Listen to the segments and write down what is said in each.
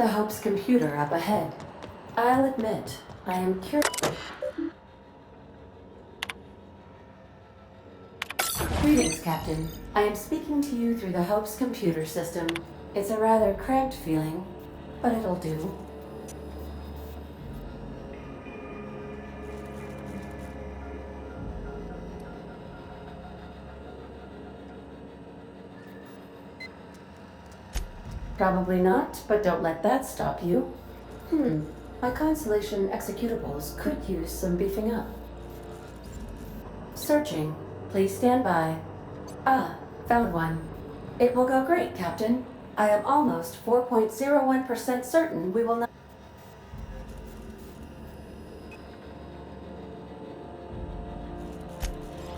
the Hope's computer up ahead. I'll admit, I am curious. Greetings, Captain. I am speaking to you through the Hope's computer system. It's a rather cramped feeling, but it'll do. Probably not, but don't let that stop you. My Constellation executables could use some beefing up. Searching. Please stand by. Ah, found one. It will go great, Captain. I am almost 4.01% certain we will not.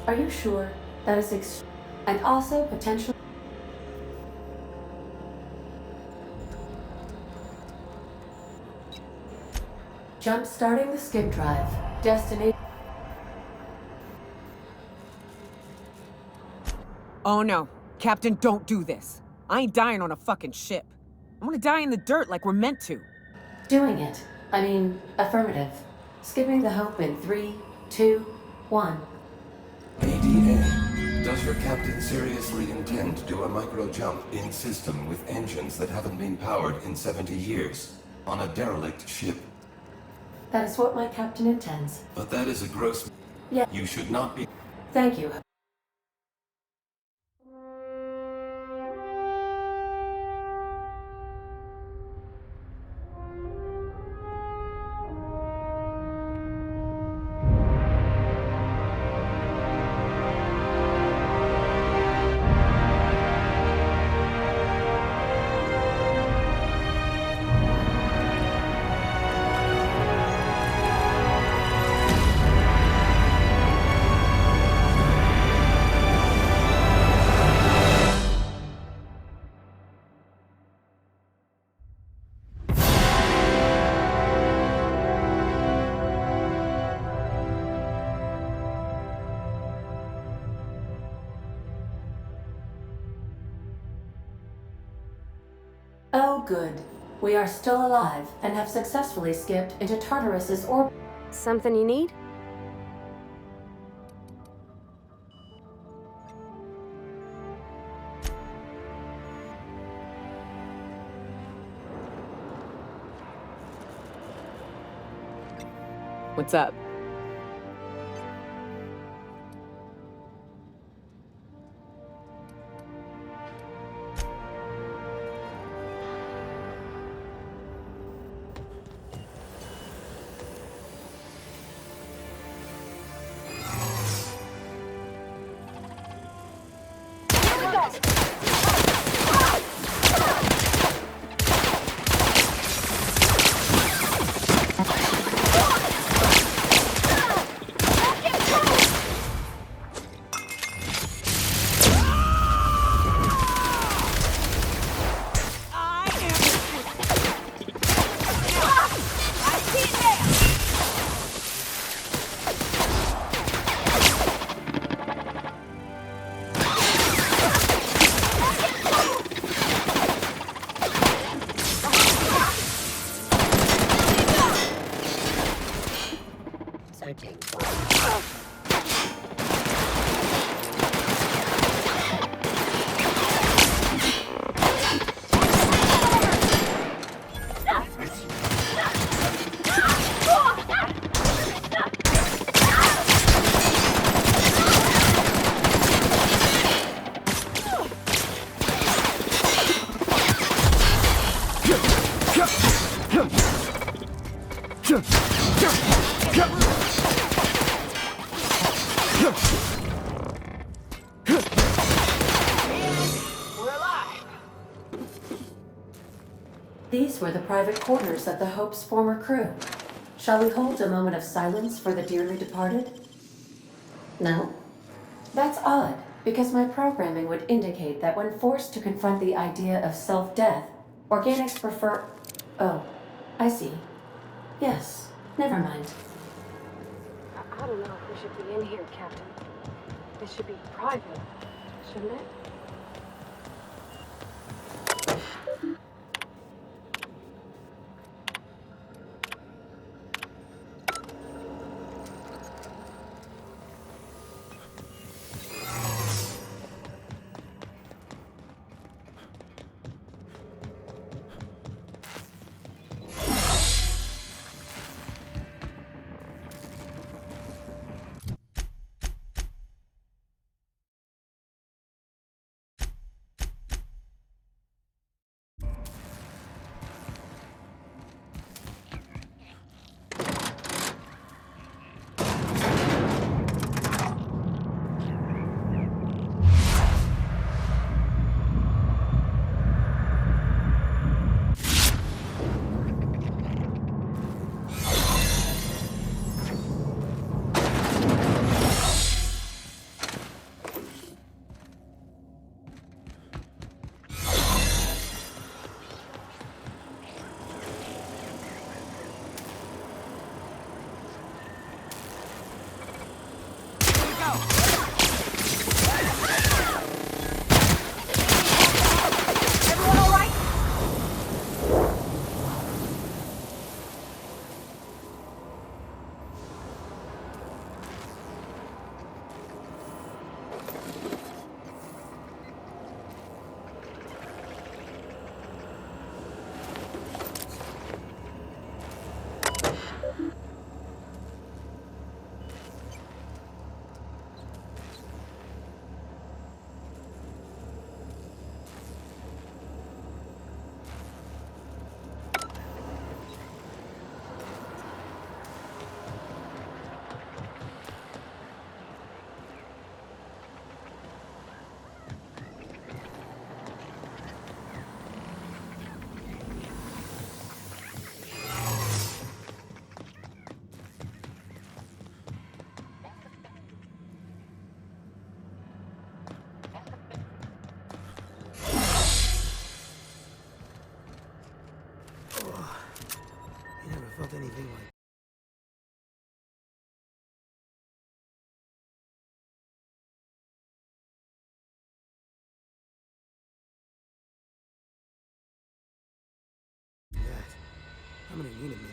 Are you sure? That is and also potential. Jump starting the skip drive. Destination. Oh no. Captain, don't do this. I ain't dying on a fucking ship. I'm gonna die in the dirt like we're meant to. Doing it. I mean, affirmative. Skipping the Hope in 3, 2, 1. ADA, does your captain seriously intend to do a micro-jump in system with engines that haven't been powered in 70 years? On a derelict ship? That is what my captain intends. But that is a gross... Yeah. You should not be... Thank you. Oh, good. We are still alive and have successfully skipped into Tartarus's orbit. Something you need? What's up? These were the private quarters of the Hope's former crew. Shall we hold a moment of silence for the dearly departed? No? That's odd, because my programming would indicate that when forced to confront the idea of self-death, organics prefer... Oh, I see. Yes, never mind. I don't know if we should be in here, Captain. This should be private, shouldn't it? felt anything like... that. I'm gonna need a minute.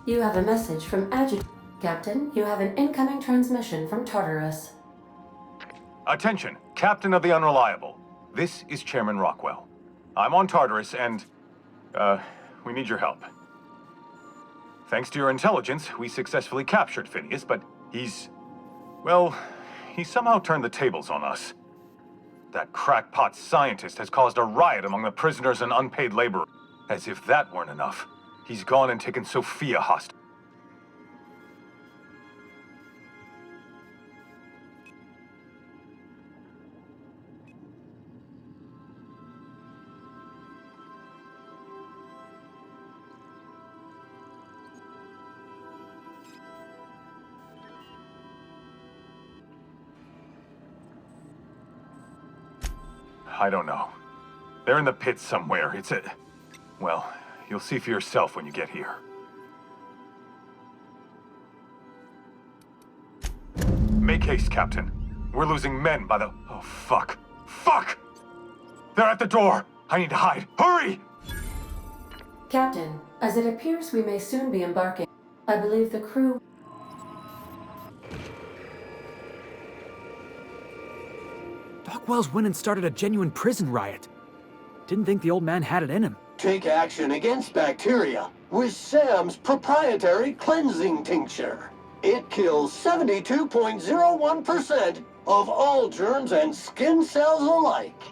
You have a message from Adjutant. Captain, you have an incoming transmission from Tartarus. Attention, Captain of the Unreliable. This is Chairman Rockwell. I'm on Tartarus and, we need your help. Thanks to your intelligence, we successfully captured Phineas, but he's somehow turned the tables on us. That crackpot scientist has caused a riot among the prisoners and unpaid laborers. As if that weren't enough, he's gone and taken Sophia hostage. I don't know. They're in the pits somewhere. Well, you'll see for yourself when you get here. Make haste, Captain. We're losing men by the... Oh, fuck. Fuck! They're at the door! I need to hide. Hurry! Captain, as it appears we may soon be embarking, I believe the crew... Doc Wells went and started a genuine prison riot. Didn't think the old man had it in him. Take action against bacteria with Sam's proprietary cleansing tincture. It kills 72.01% of all germs and skin cells alike.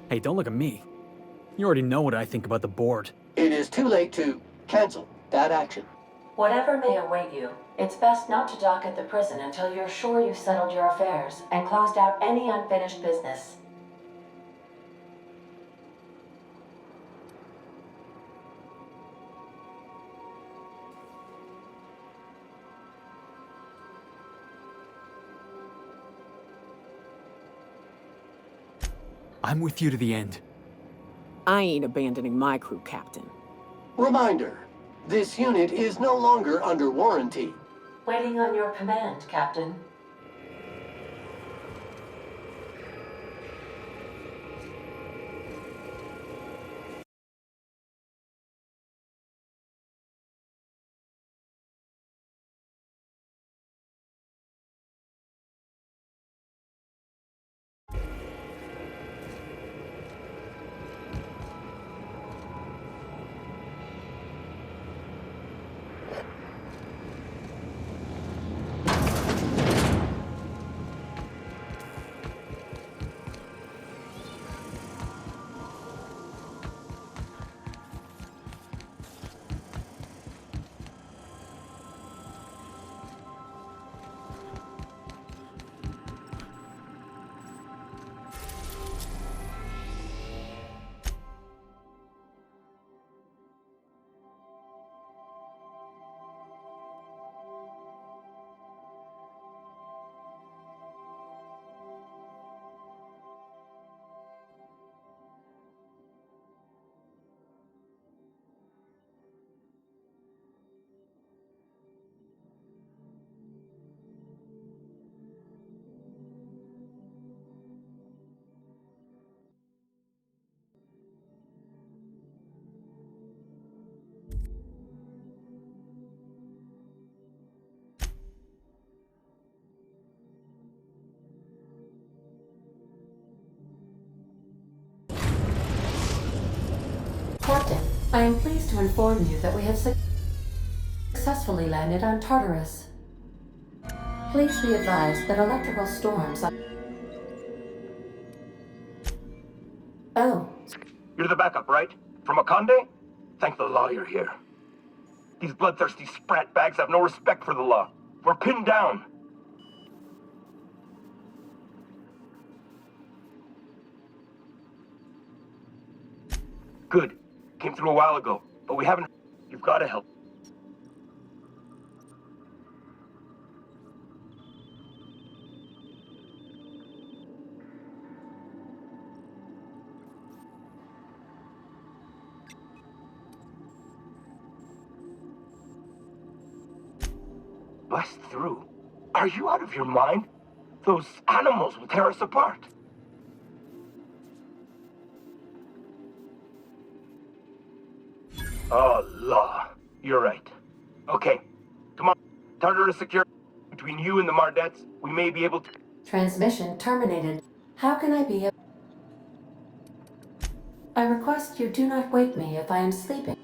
Hey, don't look at me. You already know what I think about the board. It is too late to cancel that action. Whatever may await you, it's best not to dock at the prison until you're sure you've settled your affairs and closed out any unfinished business. I'm with you to the end. I ain't abandoning my crew, Captain. Reminder, this unit is no longer under warranty. Waiting on your command, Captain. to inform you that we have successfully landed on Tartarus. Please be advised that electrical storms on... Oh. You're the backup, right? From Akande? Thank the law you're here. These bloodthirsty sprat bags have no respect for the law. We're pinned down. Good. Came through a while ago, but we haven't... You've got to help. Bust through? Are you out of your mind? Those animals will tear us apart. Oh, law. You're right. Okay, come on. Tartarus secure. Between you and the Mardettes, we may be able to... Transmission terminated. How can I be... I request you do not wake me if I am sleeping.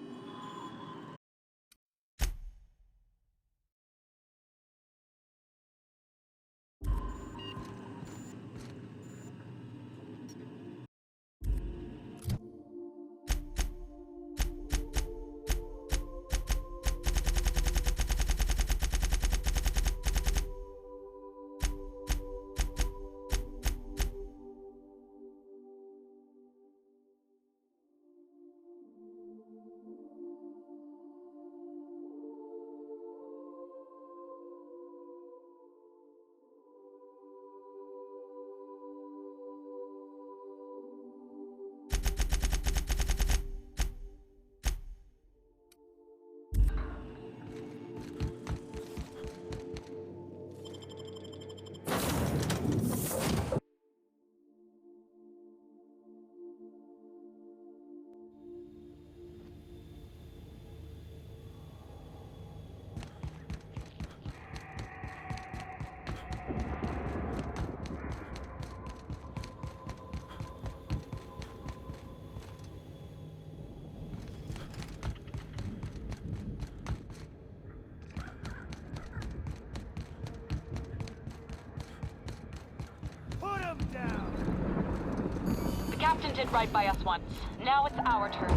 The captain did right by us once. Now it's our turn.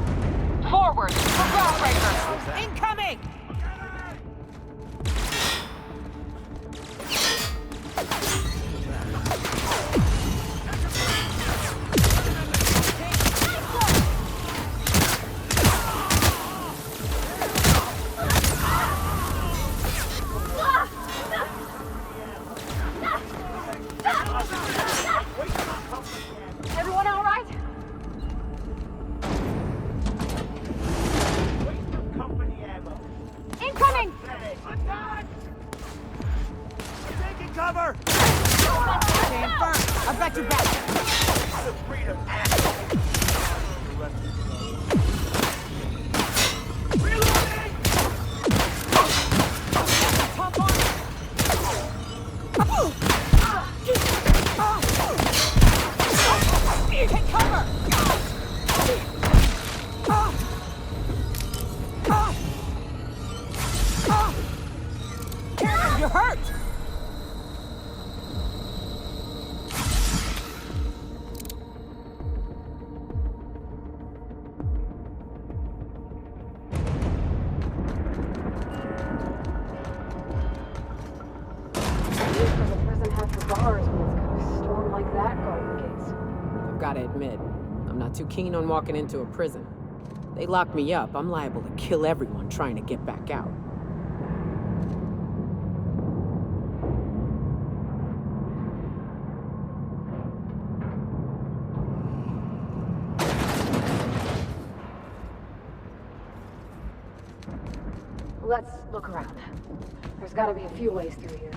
Forward for groundbreaker! Incoming! Everyone all right? Incoming! Taking cover! Stand firm. I've got your back. Top on. Take cover. You're hurt. I've got to admit, I'm not too keen on walking into a prison. They lock me up, I'm liable to kill everyone trying to get back out. Let's look around. There's gotta be a few ways through here.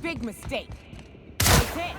Big mistake. It's it.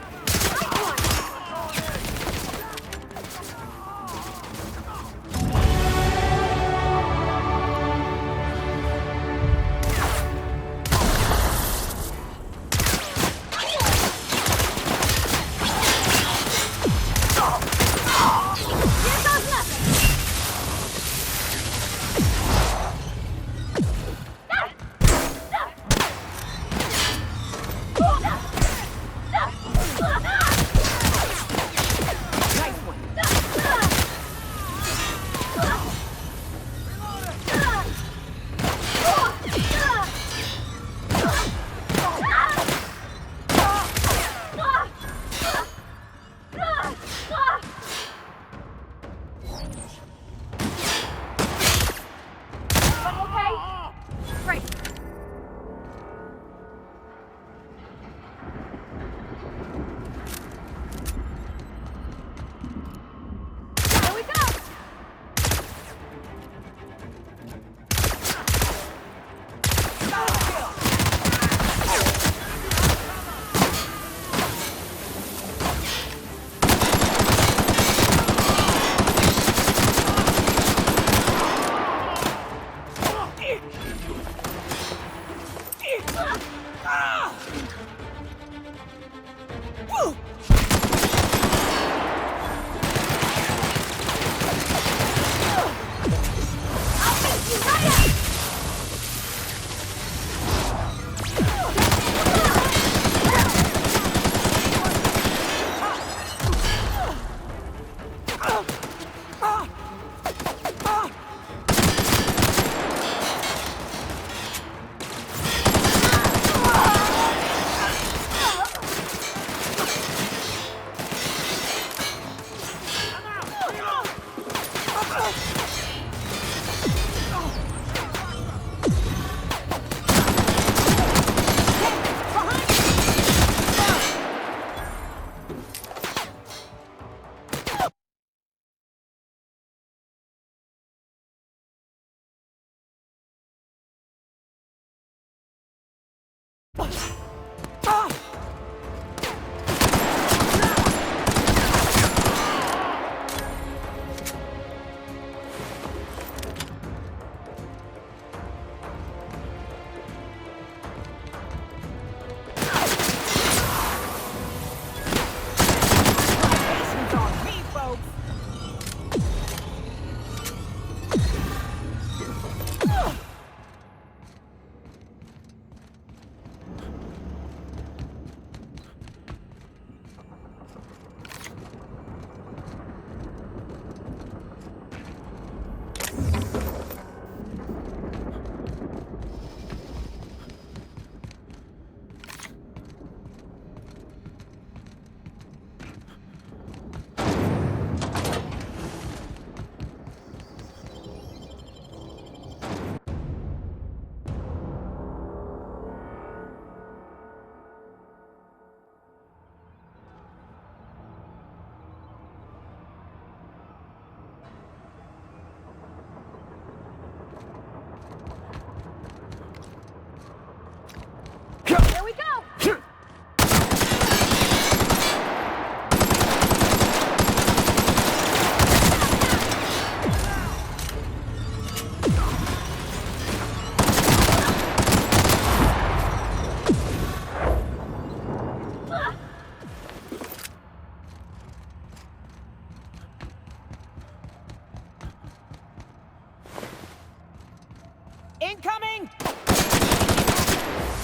Incoming!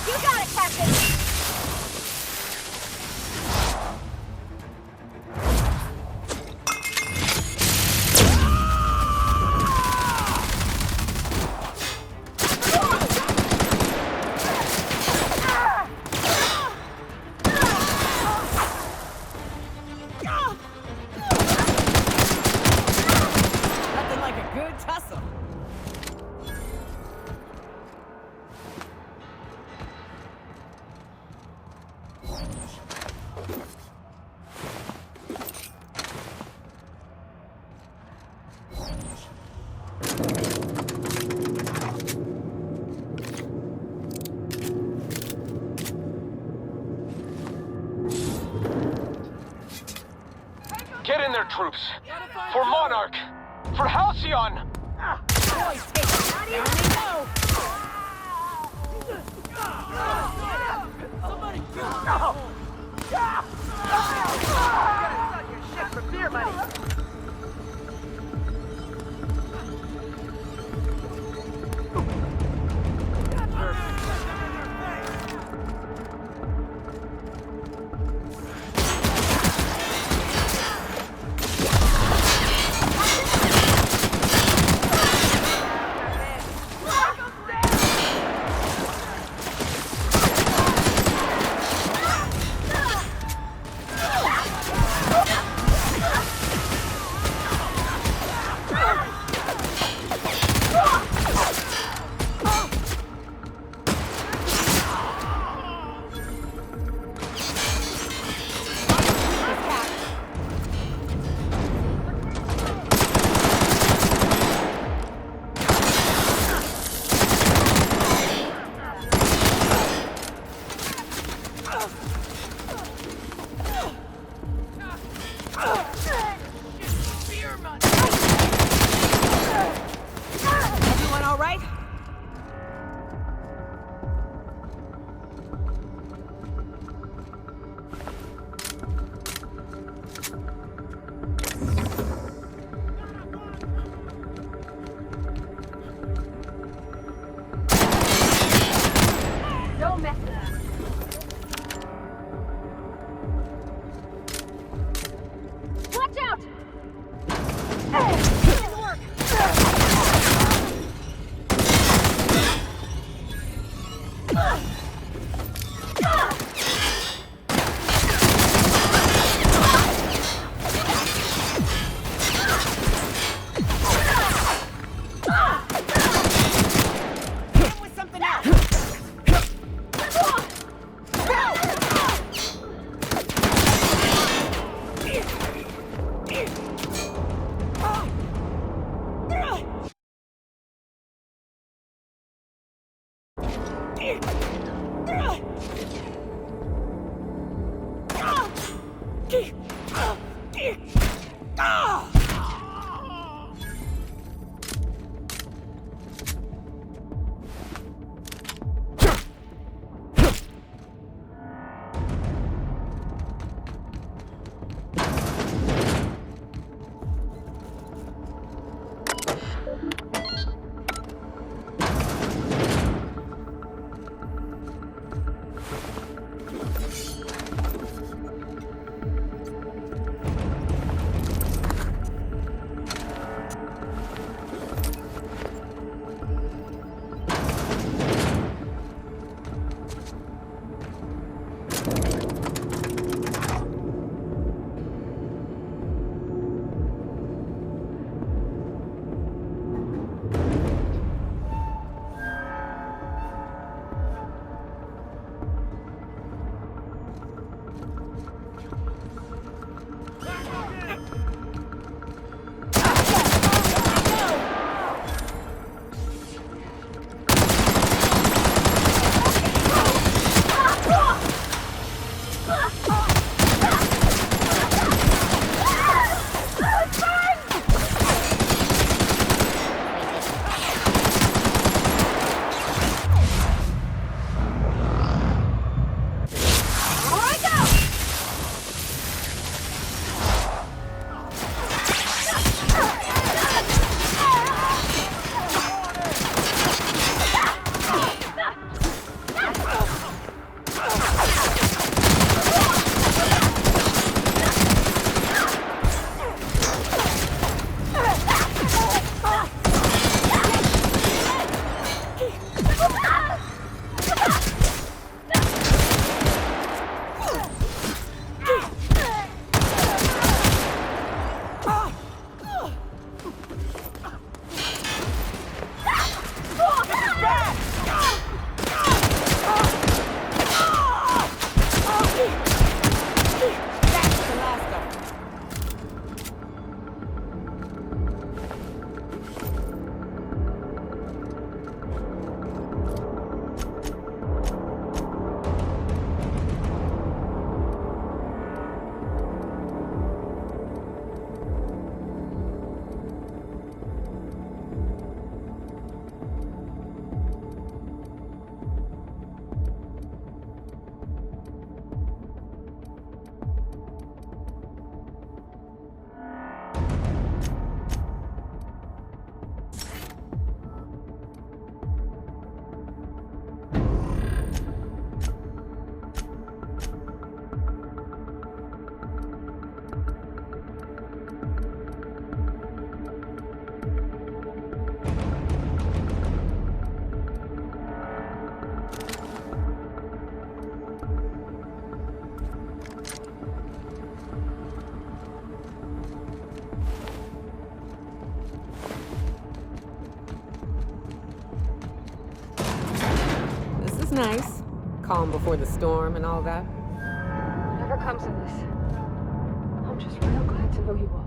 You got it, Captain! Nothing like a good tussle. Get in there, troops. For Monarch. For Halcyon. Boys, take it. Down they go. Somebody Everyone all right? Don't mess with us. Watch out! Good work! Hit with something else. Nice. Calm before the storm and all that. Whatever comes of this, I'm just real glad to know you all.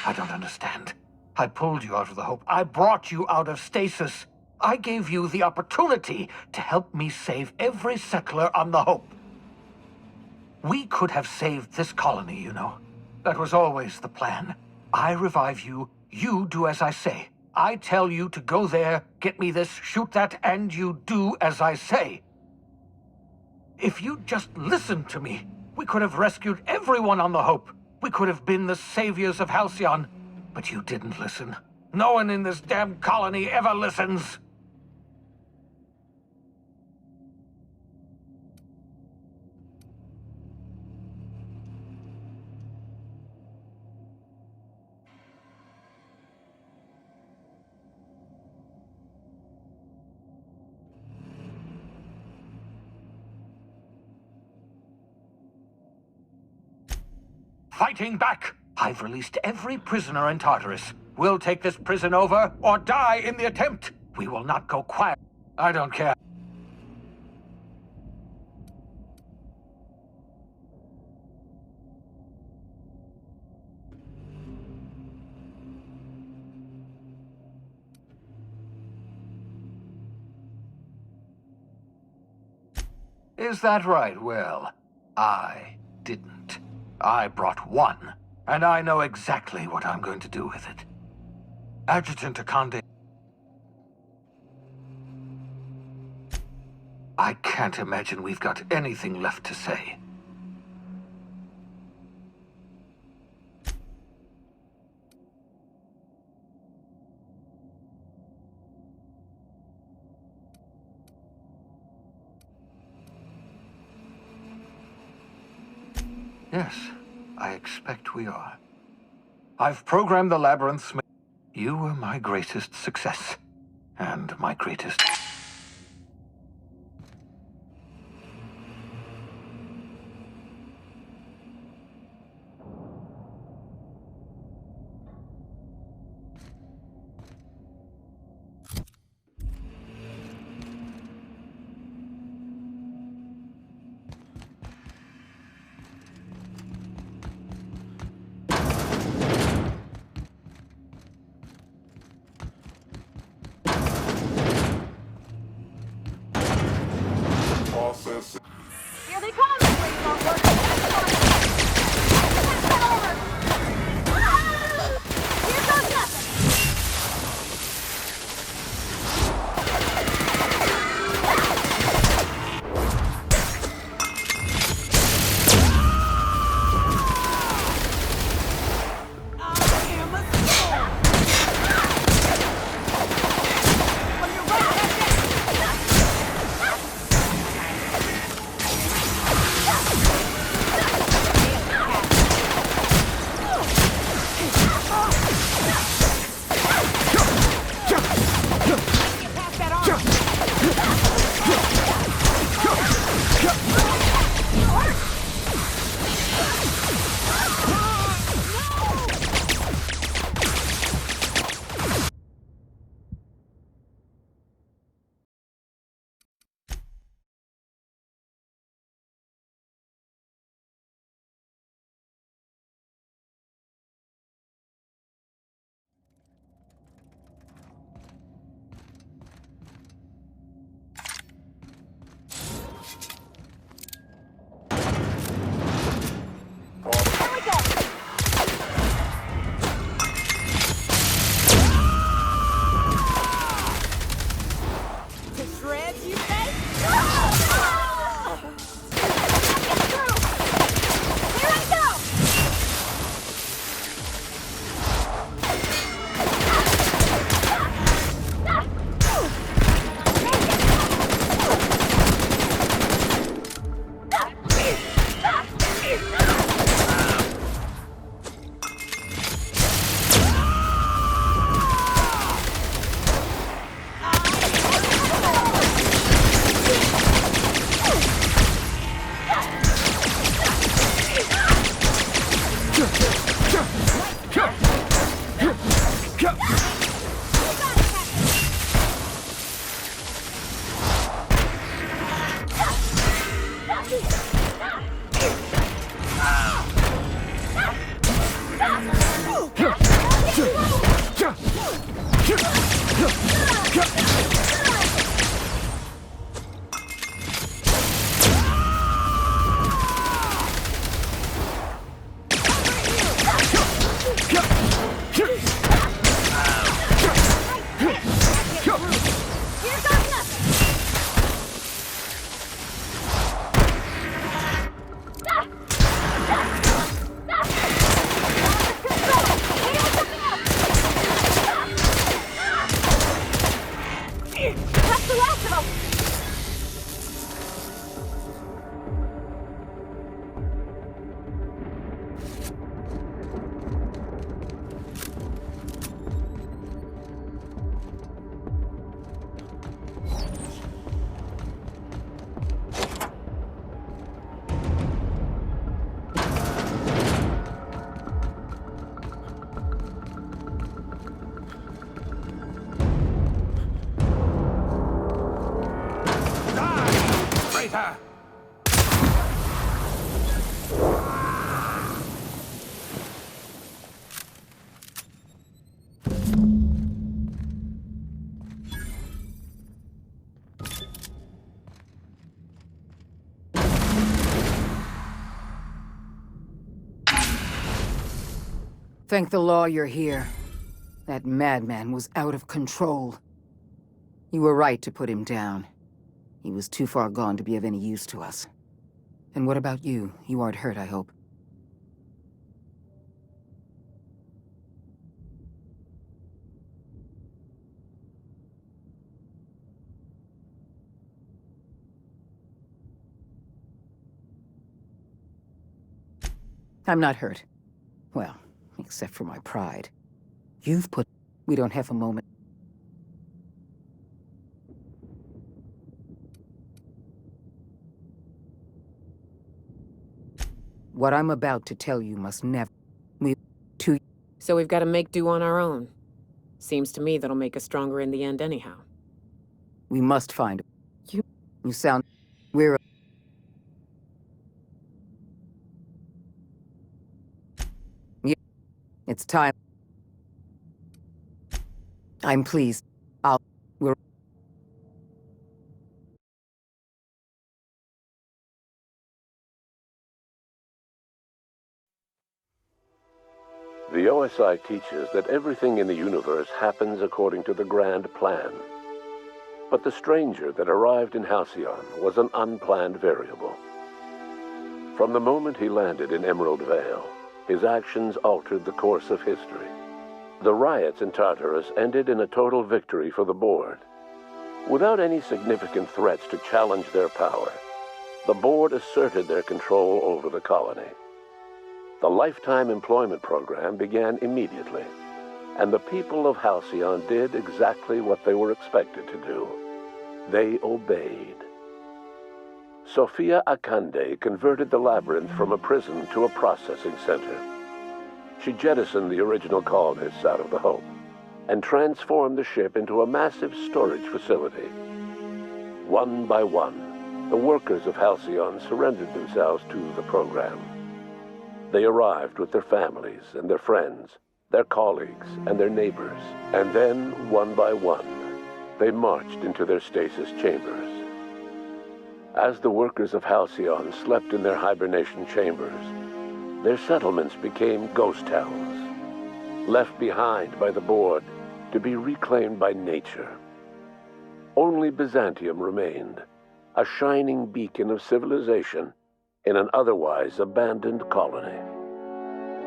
I don't understand. I pulled you out of the Hope. I brought you out of stasis. I gave you the opportunity to help me save every settler on the Hope. We could have saved this colony, you know. That was always the plan. I revive you. You do as I say. I tell you to go there, get me this, shoot that, and you do as I say. If you'd just listened to me, we could have rescued everyone on the Hope. We could have been the saviors of Halcyon. But you didn't listen. No one in this damn colony ever listens. Fighting back! I've released every prisoner in Tartarus. We'll take this prison over, or die in the attempt. We will not go quiet. I don't care. Is that right? Well, I didn't. I brought one, and I know exactly what I'm going to do with it. Adjutant Akande. I can't imagine we've got anything left to say. Yes, I expect we are. I've programmed the labyrinths. You were my greatest success, and my greatest... Here they come! Wait, don't work. Here goes nothing! Thank the law you're here. That madman was out of control. You were right to put him down. He was too far gone to be of any use to us. And what about you? You aren't hurt, I hope. I'm not hurt. Well, except for my pride. You've put... We don't have a moment. What I'm about to tell you must never... So we've got to make do on our own. Seems to me that'll make us stronger in the end anyhow. We must find... You sound... We're... It's time. I'm pleased. We're... The OSI teaches that everything in the universe happens according to the grand plan. But the stranger that arrived in Halcyon was an unplanned variable. From the moment he landed in Emerald Vale, his actions altered the course of history. The riots in Tartarus ended in a total victory for the Board. Without any significant threats to challenge their power, the Board asserted their control over the colony. The Lifetime Employment Program began immediately, and the people of Halcyon did exactly what they were expected to do. They obeyed. Sophia Akande converted the labyrinth from a prison to a processing center. She jettisoned the original colonists out of the Hope and transformed the ship into a massive storage facility. One by one, the workers of Halcyon surrendered themselves to the program. They arrived with their families and their friends, their colleagues and their neighbors, and then, one by one, they marched into their stasis chambers. As the workers of Halcyon slept in their hibernation chambers, their settlements became ghost towns, left behind by the Board to be reclaimed by nature. Only Byzantium remained, a shining beacon of civilization in an otherwise abandoned colony.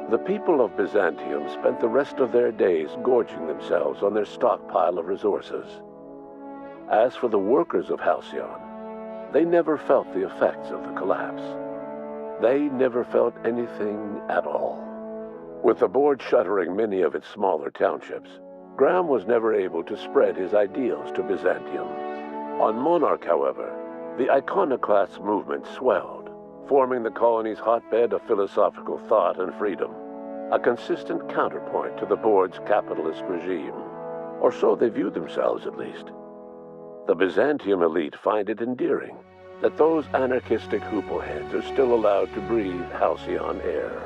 The people of Byzantium spent the rest of their days gorging themselves on their stockpile of resources. As for the workers of Halcyon, they never felt the effects of the collapse. They never felt anything at all. With the Board shuttering many of its smaller townships, Graham was never able to spread his ideals to Byzantium. On Monarch, however, the iconoclast movement swelled, forming the colony's hotbed of philosophical thought and freedom, a consistent counterpoint to the Board's capitalist regime. Or so they viewed themselves, at least. The Byzantium elite find it endearing, that those anarchistic hoopleheads are still allowed to breathe halcyon air.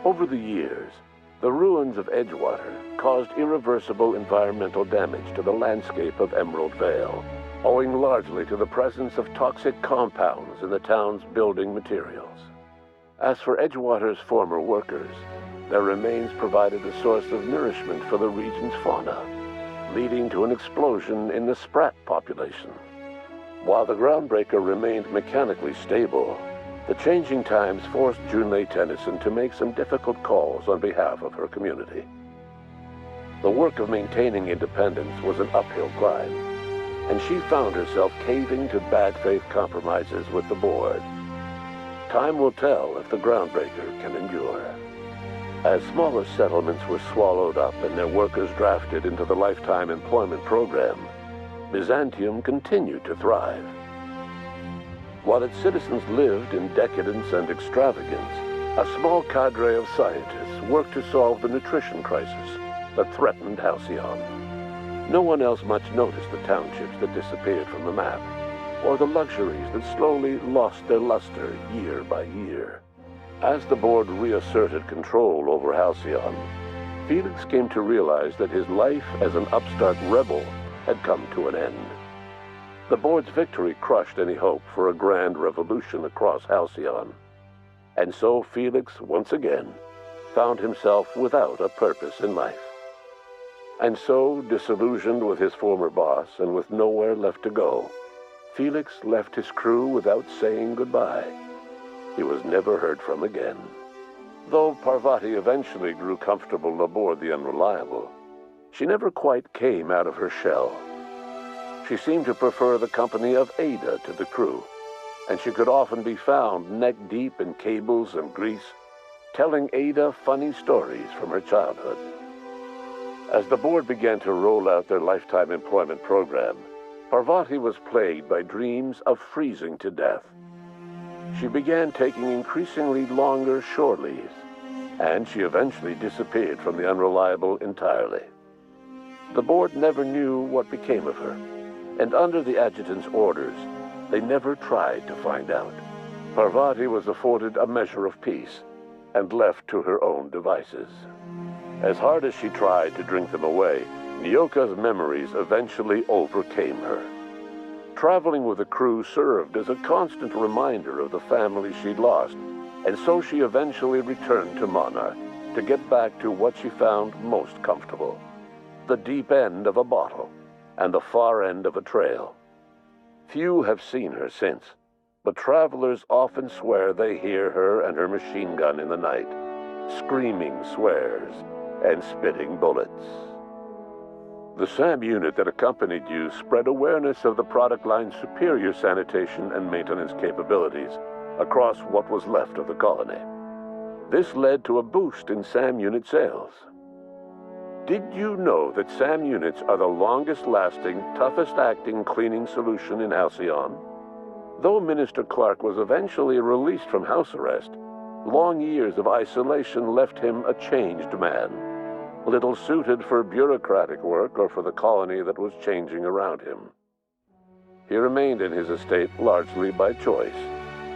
Over the years, the ruins of Edgewater caused irreversible environmental damage to the landscape of Emerald Vale, owing largely to the presence of toxic compounds in the town's building materials. As for Edgewater's former workers, their remains provided a source of nourishment for the region's fauna, leading to an explosion in the sprat population. While the groundbreaker remained mechanically stable, the changing times forced Junlei Tennyson to make some difficult calls on behalf of her community. The work of maintaining independence was an uphill climb, and she found herself caving to bad faith compromises with the board. Time will tell if the groundbreaker can endure. As smaller settlements were swallowed up and their workers drafted into the lifetime employment program, Byzantium continued to thrive. While its citizens lived in decadence and extravagance, a small cadre of scientists worked to solve the nutrition crisis that threatened Halcyon. No one else much noticed the townships that disappeared from the map, or the luxuries that slowly lost their luster year by year. As the board reasserted control over Halcyon, Felix came to realize that his life as an upstart rebel had come to an end. The board's victory crushed any hope for a grand revolution across Halcyon. And so Felix, once again, found himself without a purpose in life. And so, disillusioned with his former boss and with nowhere left to go, Felix left his crew without saying goodbye. He was never heard from again. Though Parvati eventually grew comfortable aboard the Unreliable, she never quite came out of her shell. She seemed to prefer the company of Ada to the crew, and she could often be found neck-deep in cables and grease, telling Ada funny stories from her childhood. As the board began to roll out their lifetime employment program, Parvati was plagued by dreams of freezing to death. She began taking increasingly longer shore leaves, and she eventually disappeared from the Unreliable entirely. The board never knew what became of her, and under the adjutant's orders, they never tried to find out. Parvati was afforded a measure of peace and left to her own devices. As hard as she tried to drink them away, Nyoka's memories eventually overcame her. Traveling with the crew served as a constant reminder of the family she'd lost, and so she eventually returned to Monarch to get back to what she found most comfortable: the deep end of a bottle and the far end of a trail. Few have seen her since, but travelers often swear they hear her and her machine gun in the night, screaming swears and spitting bullets. The SAM unit that accompanied you spread awareness of the product line's superior sanitation and maintenance capabilities across what was left of the colony. This led to a boost in SAM unit sales. Did you know that SAM units are the longest-lasting, toughest-acting cleaning solution in Halcyon? Though Minister Clark was eventually released from house arrest, long years of isolation left him a changed man, little suited for bureaucratic work or for the colony that was changing around him. He remained in his estate largely by choice,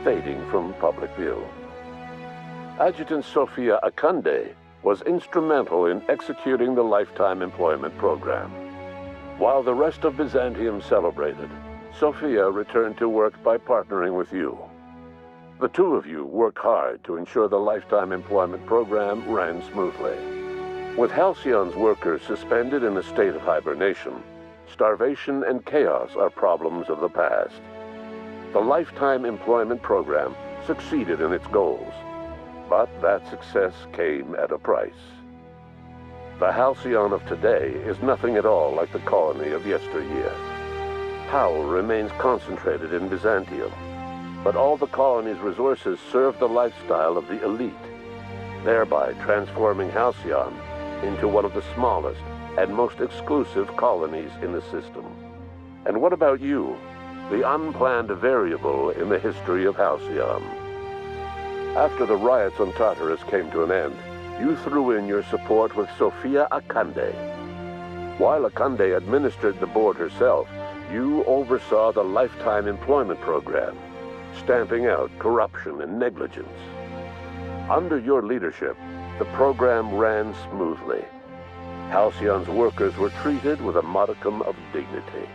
fading from public view. Adjutant Sophia Akande was instrumental in executing the lifetime employment program. While the rest of Byzantium celebrated, Sophia returned to work by partnering with you. The two of you worked hard to ensure the lifetime employment program ran smoothly. With Halcyon's workers suspended in a state of hibernation, starvation and chaos are problems of the past. The lifetime employment program succeeded in its goals, but that success came at a price. The Halcyon of today is nothing at all like the colony of yesteryear. Power remains concentrated in Byzantium, but all the colony's resources serve the lifestyle of the elite, thereby transforming Halcyon into one of the smallest and most exclusive colonies in the system. And what about you, the unplanned variable in the history of Halcyon? After the riots on Tartarus came to an end, you threw in your support with Sophia Akande. While Akande administered the board herself, You oversaw the Lifetime Employment Program, stamping out corruption and negligence. Under your leadership, the program ran smoothly. Halcyon's workers were treated with a modicum of dignity.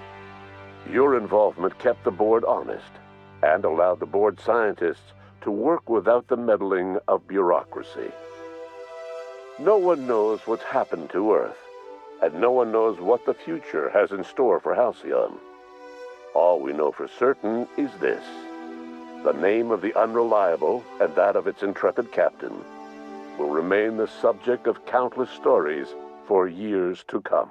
Your involvement kept the board honest and allowed the board scientists to work without the meddling of bureaucracy. No one knows what's happened to Earth, and no one knows what the future has in store for Halcyon. All we know for certain is this: the name of the Unreliable and that of its intrepid captain will remain the subject of countless stories for years to come.